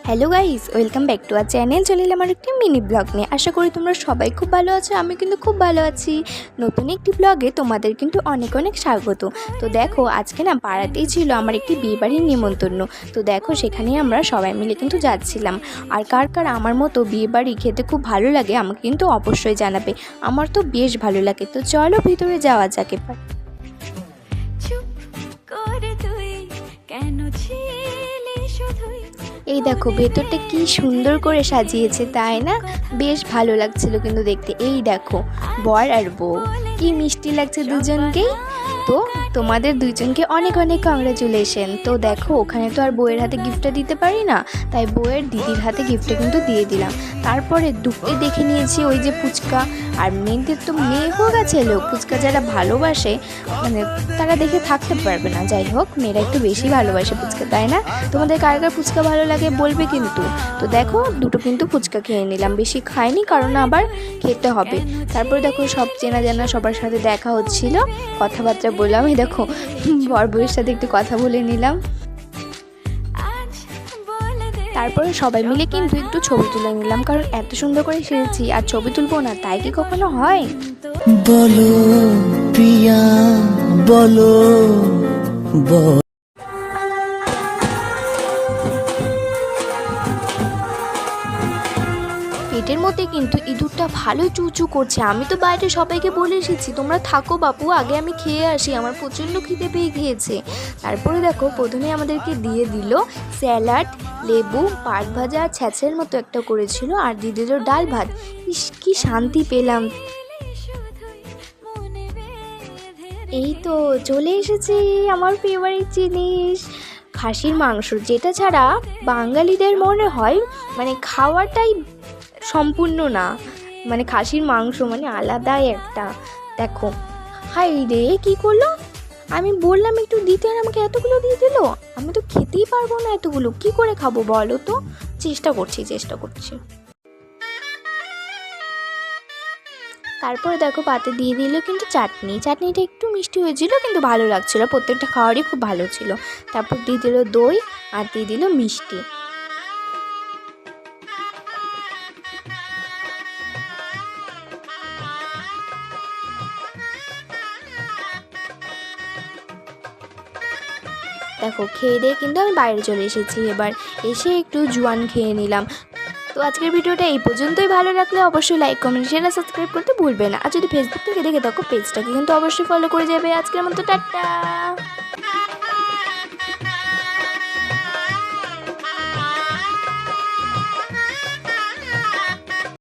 Hello guys, welcome back to our channel. চলে এলাম আমার একটি মিনি ব্লগ নিয়ে। আশা করি তোমরা সবাই খুব ভালো আছো। আমি কিন্তু খুব ভালো আছি। নতুন একটি ব্লগে তোমাদের কিন্তু অনেক অনেক স্বাগত। তো দেখো, আজকে না পাড়াতেই ছিল আমার একটি বিয়েবাড়ির নিমন্ত্রণ। তো দেখো, সেখানে আমরা সবাই মিলে কিন্তু যাচ্ছিলাম। আর কার কার আমার মতো বিয়েবাড়ি খেতে খুব ভালো লাগে আমাকে কিন্তু অবশ্যই জানাবে। আমার তো বেশ ভালো লাগে। তো চলো ভিতরে যাওয়া যাক এবার। এই দেখো, ভেতরটা কি সুন্দর করে সাজিয়েছে, তাই না? বেশ ভালো লাগছিল কিন্তু দেখতে। এই দেখো, বর আর বউ কি মিষ্টি লাগছে দুজনকেই। তো তোমাদের দুইজনকে অনেক অনেক কংগ্রাচুলেশন। তো দেখো, ওখানে তো আর বউয়ের হাতে গিফটটা দিতে পারি না, তাই বউয়ের দিদির হাতে গিফটটা কিন্তু দিয়ে দিলাম। তারপরে দুপুরে দেখে নিয়েছি ওই যে ফুচকা, আর মেয়েদের তো মেয়ে হোক আর ছেলে হোক, ফুচকা যারা ভালোবাসে মানে তারা দেখে থাকতে পারবে না। যাই হোক, মেয়েরা একটু বেশি ভালোবাসে ফুচকা, তাই না? তোমাদের কার কার ফুচকা ভালো লাগে বলবে কিন্তু। তো দেখো, দুটো কিন্তু ফুচকা খেয়ে নিলাম, বেশি খাইনি কারণ আবার খেতে হবে। তারপরে দেখো, সব চেনা জানা সবার সাথে দেখা হচ্ছিল, কথাবার্তা বললাম। এই দেখো, বর বউয়ের সাথে একটু কথা বলে নিলাম। তারপরে সবাই মিলে কিন্তু একটু ছবি তুলে নিলাম, কারণ এত সুন্দর করে সেরেছি আর ছবি তুলবো না তাই কি কখনো হয়? বলো প্রিয়া বলো। পেটের মধ্যে কিন্তু ইঁদুরটা ভালোই চুচু করছে। আমি তো বাইরে সবাইকে বলে এসেছি তোমরা থাকো বাপু, আগে আমি খেয়ে আসি, আমার প্রচণ্ড খিদে পেয়ে গিয়েছে। তারপরে দেখো, প্রথমে আমাদেরকে দিয়ে দিল স্যালাড, লেবু, পাট ভাজা, ছ্যাঁচের মতো একটা করেছিল, আর দিয়ে দিল ডাল ভাত। ইস, কি শান্তি পেলাম। এই তো চলে এসেছি আমার ফেভারিট জিনিস, খাসির মাংস, যেটা ছাড়া বাঙালিদের মনে হয় মানে খাওয়াটাই সম্পূর্ণ না। মানে খাসির মাংস মানে আলাদাই একটা। দেখো, হাই রে, কী করলো! আমি বললাম একটু দিতে, আর আমাকে এতগুলো দিয়ে দিল। আমি তো খেতেই পারবো না এতগুলো, কি করে খাবো বলো তো? চেষ্টা করছি। তারপরে দেখো, পাতে দিয়ে দিল কিন্তু চাটনিটা একটু মিষ্টি হয়েছিল কিন্তু ভালো লাগছিল, প্রত্যেকটা খাওয়ারই খুব ভালো ছিল। তারপর দিয়ে দিল দই আর দিয়ে দিল মিষ্টি। দেখো, খেয়ে দিয়ে কিন্তু আমি বাইরে চলে এসেছি। এবার এসে একটু জোয়ান খেয়ে নিলাম। তো আজকের ভিডিওটা এই পর্যন্তই। ভালো লাগলে অবশ্যই লাইক, কমেন্ট, শেয়ার আর সাবস্ক্রাইব করতে ভুলবে না। আর যদি ফেসবুক থেকে দেখে থাকো, পেজটাকে কিন্তু অবশ্যই ফলো করে যাবে। আজকের মতো টাটা।